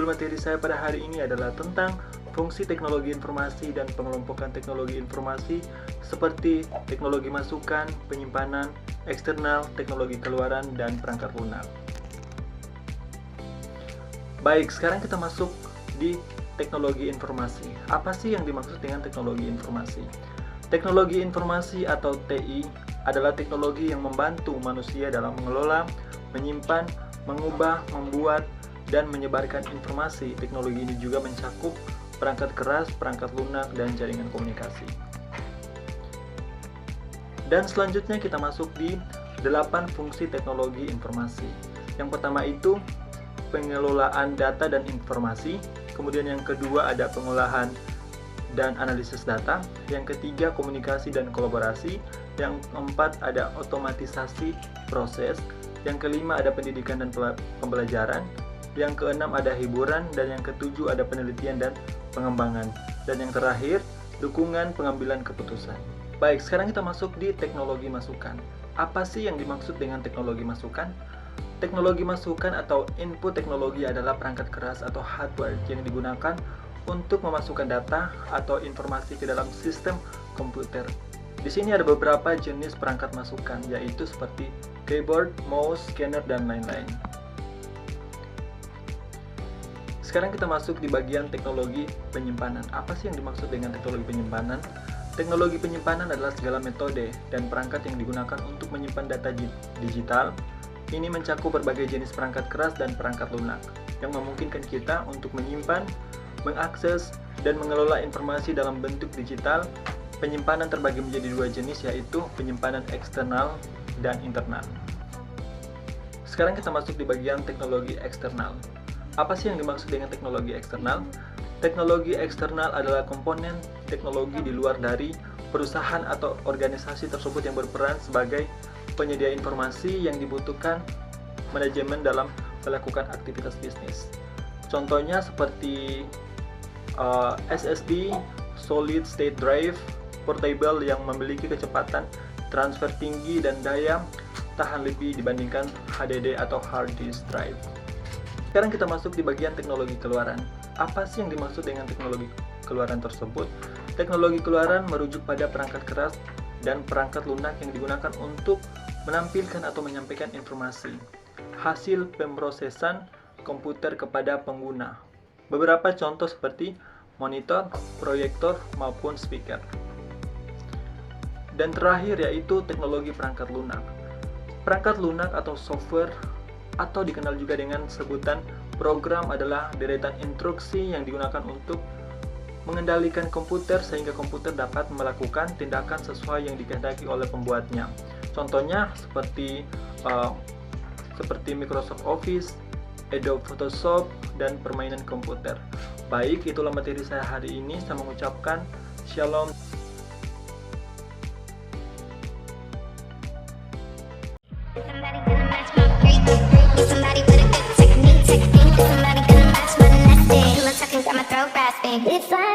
materi saya pada hari ini adalah tentang fungsi teknologi informasi dan pengelompokan teknologi informasi seperti teknologi masukan, penyimpanan, eksternal, teknologi keluaran, dan perangkat lunak. Baik, sekarang kita masuk di teknologi informasi. Apa sih yang dimaksud dengan teknologi informasi? Teknologi informasi atau TI adalah teknologi yang membantu manusia dalam mengelola, menyimpan, mengubah, membuat, dan menyebarkan informasi. Teknologi ini juga mencakup perangkat keras, perangkat lunak, dan jaringan komunikasi. Dan selanjutnya kita masuk di 8 fungsi teknologi informasi. Yang pertama itu pengelolaan data dan informasi. Kemudian yang kedua ada pengolahan dan analisis data. Yang ketiga komunikasi dan kolaborasi. Yang keempat ada otomatisasi proses. Yang kelima ada pendidikan dan pembelajaran. Yang keenam ada hiburan, dan yang ketujuh ada penelitian dan pengembangan. Dan yang terakhir, dukungan pengambilan keputusan. Baik, sekarang kita masuk di teknologi masukan. Apa sih yang dimaksud dengan teknologi masukan? Teknologi masukan atau input teknologi adalah perangkat keras atau hardware yang digunakan untuk memasukkan data atau informasi ke dalam sistem komputer. Di sini ada beberapa jenis perangkat masukan, yaitu seperti keyboard, mouse, scanner, dan lain-lain. Sekarang kita masuk di bagian teknologi penyimpanan. Apa sih yang dimaksud dengan teknologi penyimpanan? Teknologi penyimpanan adalah segala metode dan perangkat yang digunakan untuk menyimpan data digital. Ini mencakup berbagai jenis perangkat keras dan perangkat lunak yang memungkinkan kita untuk menyimpan, mengakses, dan mengelola informasi dalam bentuk digital. Penyimpanan terbagi menjadi dua jenis, yaitu penyimpanan eksternal dan internal. Sekarang kita masuk di bagian teknologi eksternal. Apa sih yang dimaksud dengan teknologi eksternal? Teknologi eksternal adalah komponen teknologi di luar dari perusahaan atau organisasi tersebut yang berperan sebagai penyedia informasi yang dibutuhkan manajemen dalam melakukan aktivitas bisnis. Contohnya seperti SSD, Solid State Drive, portable yang memiliki kecepatan transfer tinggi dan daya tahan lebih dibandingkan HDD atau hard disk drive. Sekarang kita masuk di bagian teknologi keluaran. Apa sih yang dimaksud dengan teknologi keluaran tersebut? Teknologi keluaran merujuk pada perangkat keras dan perangkat lunak yang digunakan untuk menampilkan atau menyampaikan informasi hasil pemrosesan komputer kepada pengguna. Beberapa contoh seperti monitor, proyektor, maupun speaker. Dan terakhir yaitu teknologi perangkat lunak. Perangkat lunak atau software atau dikenal juga dengan sebutan program adalah deretan instruksi yang digunakan untuk mengendalikan komputer sehingga komputer dapat melakukan tindakan sesuai yang dikehendaki oleh pembuatnya. Contohnya seperti Microsoft Office, Adobe Photoshop, dan permainan komputer. Baik, itulah materi saya hari ini. Saya mengucapkan Shalom. Somebody with a good technique, somebody gonna match my lesson. Let's talking, got my throat rasping. If I